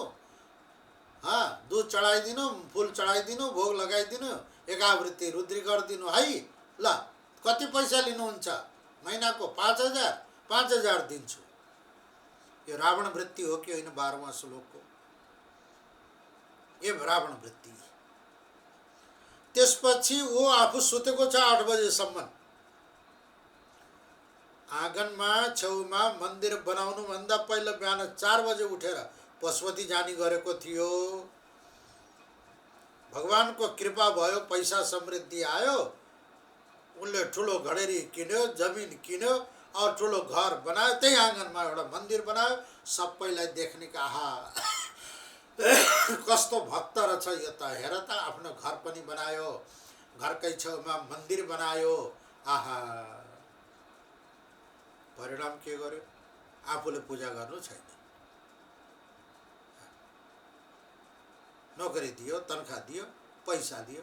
दूध चढाइदिनु, फुल चढाइदिनु, भोग लगाइदिनु, एकावृत्ति रुद्री गरिदिनु है। ल कति पैसा लिनुहुन्छ? महिनाको 5000, 5000 दिन्छु। यो रावण वृत्ति हो कि होइन? 12वां श्लोकको यो रावण वृत्ति। त्यसपछि ऊ आफू सुतेको छ 8 बजेसम्म। आँगनमा छेउमा मन्दिर बनाउनुभन्दा पहिला बिहान 4 बजे उठेर पशुपति जाने गरेको थियो। भगवानको कृपा भयो, पैसा समृद्धि आयो। उनले ठुलो घडेरी किन्यो, जमिन किन्यो और ठुलो घर बनायो। त्यही आँगनमा एउटा मन्दिर बनायो। सबैलाई देख्ने कि आहा कस्तो भक्त रहेछ यो त, हेर त आफ्नो घर पनि बनायो, घरकै छेउमा मन्दिर बनायो। आहा, परिणाम के गर्यो? आफूले पूजा गर्नु छैन। नोकरी दियो, तनखा दियो, पैसा दियो,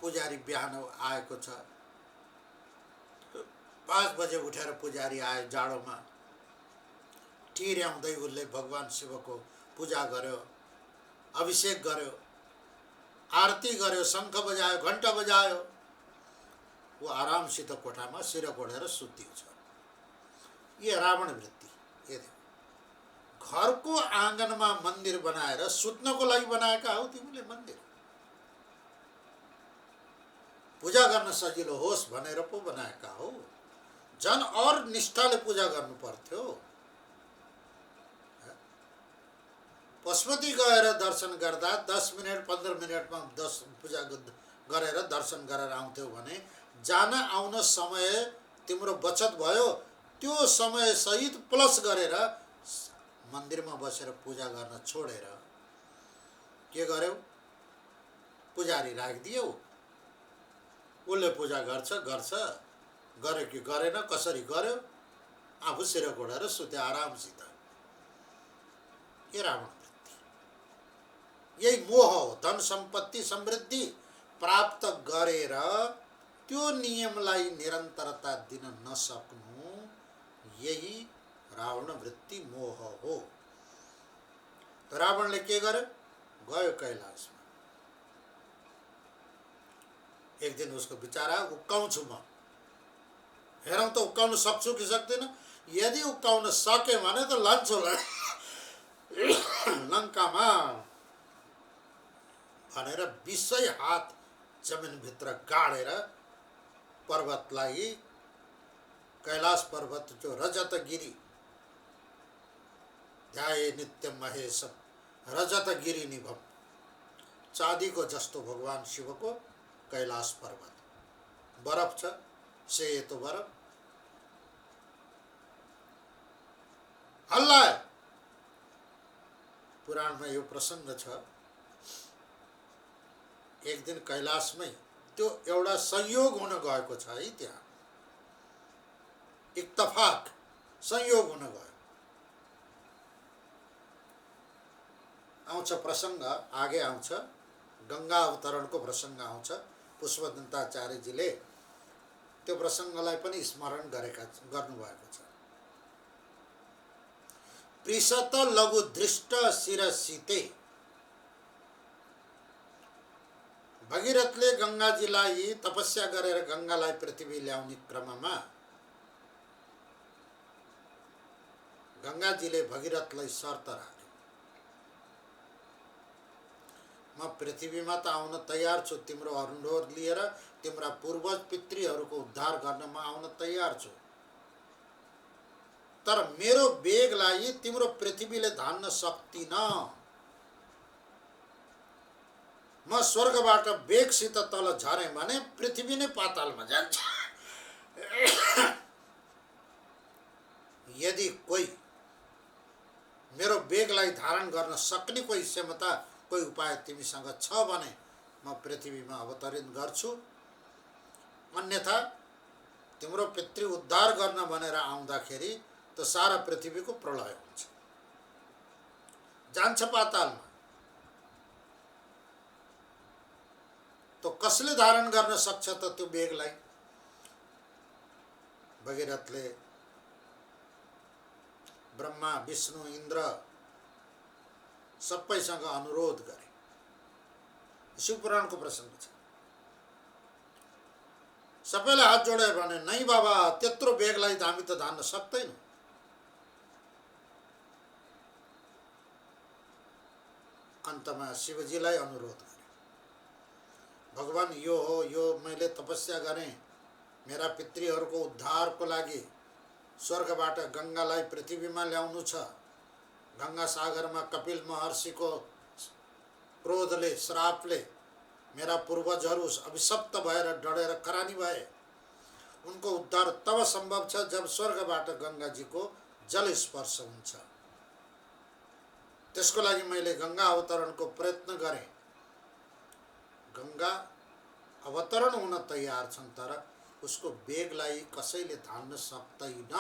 पुजारी बिहान आएको छ, 5 बजे उठेर पुजारी आयो जाडोमा, टिर्याउँदै उसले भगवान शिवको पूजा गर्यो, अभिषेक गर्यो, आरती गर्यो, शङ्ख बजायो, घण्टा बजायो। वो आरामसित कोठामा सिर कोडेर सुत्यो छ। ये रावण वृत्ति। ये घरको आँगनमा मन्दिर बनाएर सुत्नको लागि बनाएका हौ तिमीले मन्दिर। पूजा गर्न सजिलो होस् भनेर पो बनाएका हो। झन् और निष्ठाले पूजा गर्नु पर्थ्यो। पशुपति गएर दर्शन गर्दा 10 मिनट 15 मिनटमा पूजा गरेर दर्शन गरेर आउँथ्यौ भने जान आउन समय तिम्रो बचत भयो। त्यो समय सहित प्लस गरेर मन्दिरमा बसेर पूजा गर्न छोडेर के गर्यौ? पुजारी राखिदियौ। उसले पूजा गर्छ, गर्यो कि गरेन, कसरी गर्यो, आफू सिर कोडेर सुते आरामसित। ये रावण वृत्ति। यही मोह हो। धन सम्पत्ति समृद्धि प्राप्त गरेर त्यो नियमलाई निरन्तरता दिन नसक्नु, यही रावण वृत्ति मोह हो। तो रावणले के गर्यो? गयो कैलाशमा। एक दिन उसको विचार आयो, उक्काउँछु म। हेरौँ त उक्काउन सक्छु कि सक्दिन। यदि उक्काउन सके भने त लान्छु लङ्कामा भनेर 20 हात जमिनभित्र गाडेर पर्वतलाई, कैलाश पर्वत जो रजतगिरी, ध्याये नित्यम महेशम रजतगिरी निभम, चाँदीको जस्तो भगवान शिवको कैलाश पर्वत, बरफ छ, सेतो बरफ, हल्लायो। पुराणमा यो प्रसङ्ग छ। एक दिन कैलाशमै त्यो एउटा संयोग हुन गएको छ है। त्यहाँ इत्तफाक संयोग हुन गयो। आउँछ प्रसङ्ग, आगे आउँछ। 'गङ्गा अवतरणको प्रसङ्ग आउँछ। पुष्पदन्ताचार्यजीले त्यो प्रसङ्गलाई पनि स्मरण गर्नुभएको छ। पृषत लघु दृष्ट शिरसिते, भगीरथले गङ्गाजीलाई तपस्या गरेर गङ्गालाई पृथ्वी ल्याउने क्रममा गङ्गाजीले भगीरथलाई शर्त राख्यो, म पृथ्वीमा त आउन तयार छु, तिम्रो अनुरोध लिएर तिम्रा पूर्वज पितृहरूको उद्धार गर्न म आउन तयार छु, तर मेरो वेगलाई तिम्रो पृथ्वीले धान्न सक्दिन। म स्वर्गबाट वेगसित तल झरेँ भने पृथ्वी नै पातालमा जान्छ। यदि कोही मेरो वेगलाई धारण गर्न सक्ने कोही क्षमता, कोही उपाय तिमीसँग छ भने म पृथ्वीमा अवतरित गर्छु, अन्यथा तिम्रो पितृ उद्धार गर्न भनेर आउँदाखेरि त सारा पृथ्वीको प्रलय हुन्छ, जान्छ पातालमा। तो कसले धारण गर्न सक्छ त त्यो वेगलाई? भगीरथले ब्रह्मा विष्णु इन्द्र सबैसँग अनुरोध गरे। शिवपुराणको प्रसङ्ग छ। सबैले हात जोडे भने नै बाबा, त्यत्रो वेगलाई हामी त धान्न सक्दैनौँ। अन्तमा शिवजीलाई अनुरोध गरे, भगवान यो हो, यो मैले तपस्या गरेँ, मेरा पितृहरूको उद्धारको लागि स्वर्गबाट गङ्गालाई पृथ्वीमा ल्याउनु छ। गङ्गा सागरमा कपिल महर्षिको क्रोधले, श्रापले मेरा पूर्वजहरू अभिशप्त भएर डढेर करानी भए। उनको उद्धार तब सम्भव छ जब स्वर्गबाट गङ्गाजीको जल स्पर्श हुन्छ। त्यसको लागि मैले गङ्गा अवतरणको प्रयत्न गरेँ। गङ्गा अवतरण हुन तयार छन्, तर उसको वेगलाई कसैले धान्न सक्दैन।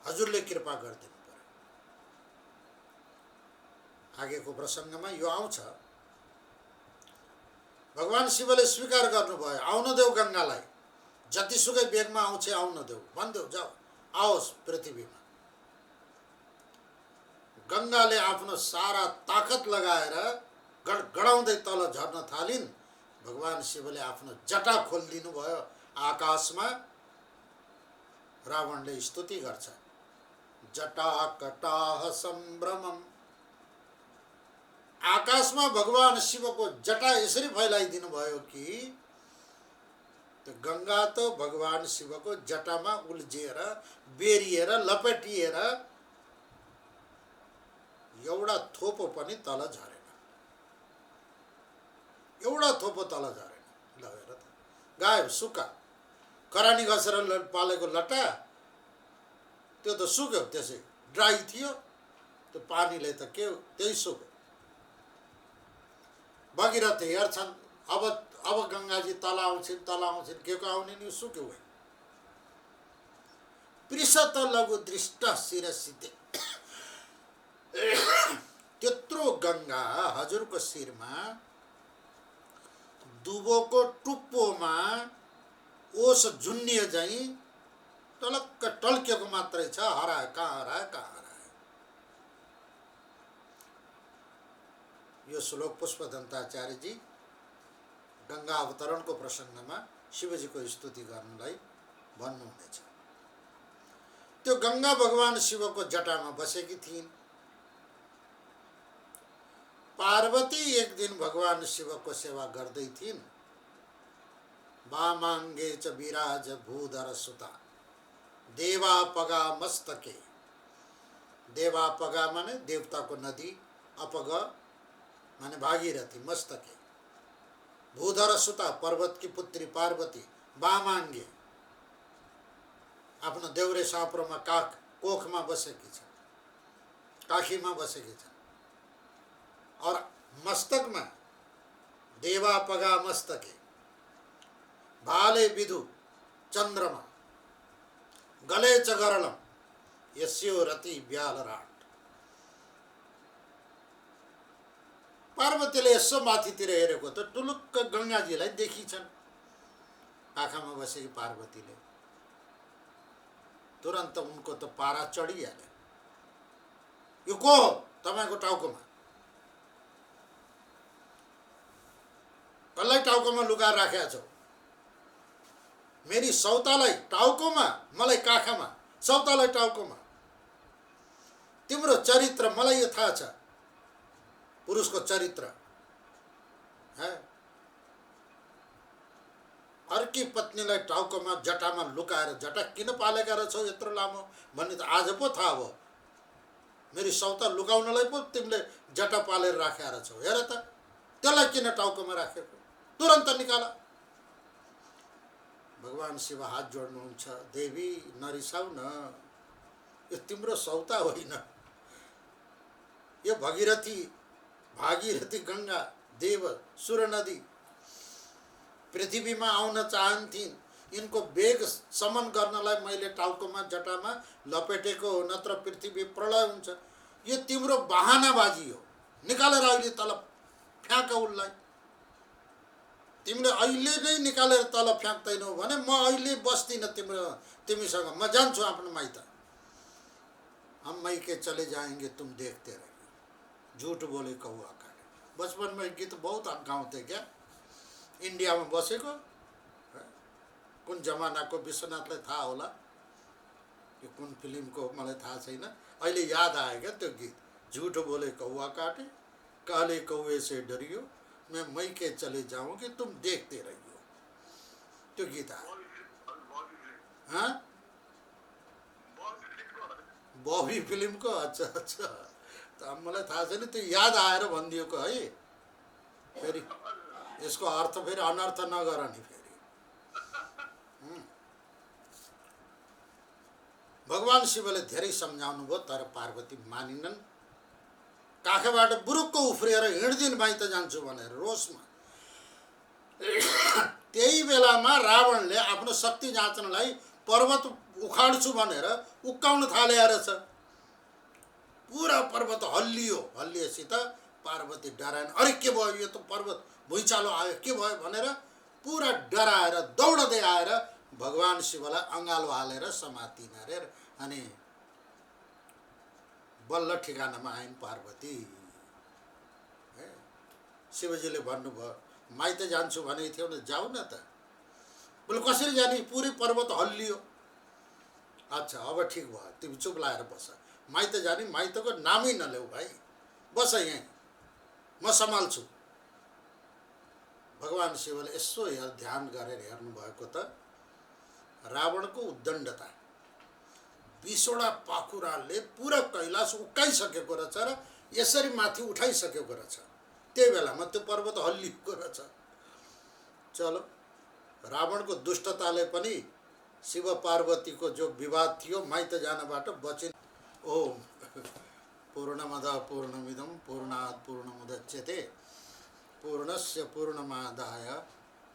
हजुरले कृपा गरिदिनु पर्यो। आगेको प्रसङ्गमा यो आउँछ। भगवान शिवले स्वीकार गर्नुभयो, आउन देऊ गङ्गालाई, जतिसुकै वेगमा आउँछ आउन देऊ, भनिदेऊ, जाऊ, आओस् पृथ्वीमा। गङ्गाले आफ्नो सारा ताकत लगाएर गडगडाउँदै तल झर्न थालिन्। भगवान शिवले आफ्नो जटा खोलिदिनु भयो आकाशमा। रावणले स्तुति गर्छ, जटा कटाह सम्भ्रमम। आकाशमा भगवान शिवको जटा यसरी फैलाइदिनु भयो कि त्यो गङ्गा त भगवान शिवको जटामा उल्झिएर, बेरिएर, लपेटिएर एउटा थोपो पनि तल झरेन, एउटा थोपो तल झरेन। लगेर त गायब, सुक्खा। करानी घसेर पालेको लट्टा त्यो त सुक्यो, त्यसै ड्राई थियो। त्यो पानीले त के त्यही सुक्यो। भगीरथ हेर्छन्, अब गङ्गाजी तल आउँछिन्, के को आउने नि, सुक्यो भयो। पृषत लघु दृष्ट शिरसिते, त्यत्रो गङ्गा हजुरको शिरमा दुबोको टुप्पोमा ओस झुन्निए झैँ टलक्क टल्किएको मात्रै छ। हरायो, कहाँ हरायो, कहाँ हरायो। यो श्लोक पुष्पदन्ताचार्यजी गङ्गा अवतरणको प्रसङ्गमा शिवजीको स्तुति गर्नलाई भन्नुहुनेछ। त्यो गङ्गा भगवान शिवको जटामा बसेकी थिइन्। पार्वती एक दिन भगवान शिवको सेवा गर्दै थिइन्। वामाङ्गे च विराज भूधर सुता देवापगा मस्तके। देवापगा माने देवताको नदी, अपग माने भागीरथी, मस्तके। भूधर सुता पर्वतकी पुत्री पार्वती, वामाङ्गे आफ्नो देउरे साँप्रोमा कोखमा बसेकी छ, काखीमा बसेकी छ। और मस्तकमा देवापगा मस्तके, भाले विधु चन्द्रमा, गले च गरलम यस्यो रति ब्यालराट। पार्वतीले यसो माथितिर हेरेको त टुलुक्क गङ्गाजीलाई देखिछन्। आँखामा बसेकी पार्वतीले तुरन्त उनको त पारा चढिहाल्यो। यो को हो तपाईँको टाउकोमा? कसलाई टाउकोमा लुकाएर राखेका छौ? मेरी सौतालाई टाउकोमा, मलाई काखमा, सौतालाई टाउकोमा। तिम्रो चरित्र मलाई यो थाहा छ, पुरुषको चरित्र। अर्की पत्नीलाई टाउकोमा जटामा लुकाएर, जटा किन पालेका रहेछौ यत्रो लामो भन्ने त आज पो थाहा भयो। मेरी सौता लुकाउनलाई पो तिमीले जटा पालेर राखेका रहेछौ। हेर त, त्यसलाई किन टाउकोमा राखेको? तुरन्त निकाल। भगवान शिव हात जोड्नुहुन्छ, देवी नरिसाउ न, यो तिम्रो सौता होइन। यो भागीरथी गंगा देव सुर नदी पृथ्वीमा आउन चाहन्थिन्। यिनको वेग समन गर्नलाई मैले टाउकोमा जटामा लपेटेको हो, नत्र पृथ्वी प्रलय हुन्छ। यो तिम्रो बहानाबाजी हो। निकालेर अहिले तल फ्याँक उसलाई। तिमीले अहिले नै निकालेर तल फ्याँक्दैनौ भने म अहिले बस्दिनँ तिमीसँग। म जान्छु आफ्नो माइत। हम मायके चले जाएंगे तुम देखते रहिए, झूठ बोले कौवा काटे। बचपन में गीत बहुत गाउँथे क्या। इंडिया में बसेको कुन जमानाको विश्वनाथलाई थाहा होला, यो कुन फिल्मको मलाई थाहा छैन। अहिले याद आयो क्या त्यो गीत, झूठ बोले कौवा काटे, काले कौवे से डरियो, मैं मैके चले जाऊँ कि तुम देखते रहियो। त्यो गीत आयो। हाँ, बॉबी फिल्म को। अच्छा अच्छा, त मलाई थाहा छैन, त्यो याद आएर भनिदिएको है। फेरि यसको अर्थ फेरि अनर्थ नगर नि फेरि। भगवान शिवले धेरै सम्झाउनु भयो, तर पार्वती मानिनन्। काखबाट बुरुक्क उफ्रिएर हिँड्दिन माइत जान्छु भनेर रोषमा। त्यही बेलामा रावणले आफ्नो शक्ति जाँच्नलाई पर्वत उखाड्छु भनेर उक्काउन थाले रहेछ। पुरा पर्वत हल्लियो। हल्लिएसित पार्वती डराएन। अरे के भयो, यो त पर्वत भुइँचालो आयो, के भयो भनेर पुरा डराएर दौडदै आएर भगवान शिवलाई अँगालो हालेर समातिन रे। अनि बल्ल ठिकानामा आइन् पार्वती। शिवजीले भन्नुभयो, माइत जान्छु भनेको थियो भने जाऊ न त। बोले कसरी जाने, पुरै पर्वत हल्लियो। अच्छा अब ठिक भयो, तिमी चुप लाएर बस। माइत जाने, माइतको नामै नलेऊ भाइ, बस यहीँ, म सम्हाल्छु। भगवान शिवले यसो ध्यान गरेर हेर्नुभएको त रावणको उद्दण्डता, 20वटा पाखुराले पुरा कैलाश उक्काइसकेको रहेछ र यसरी माथि उठाइसकेको रहेछ। त्यही बेलामा त्यो पर्वत हल्लिएको रहेछ। चलो, रावणको दुष्टताले पनि शिव पार्वतीको जो विवाद थियो माइत जानबाट बचिन्। ओम पूर्णमद पूर्णमिदं पूर्णात् पूर्णमुदच्यते पूर्णस्य पूर्णमादाय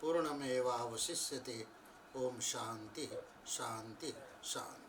पूर्णमेवावशिष्यते। ओम शांति शांति शांति।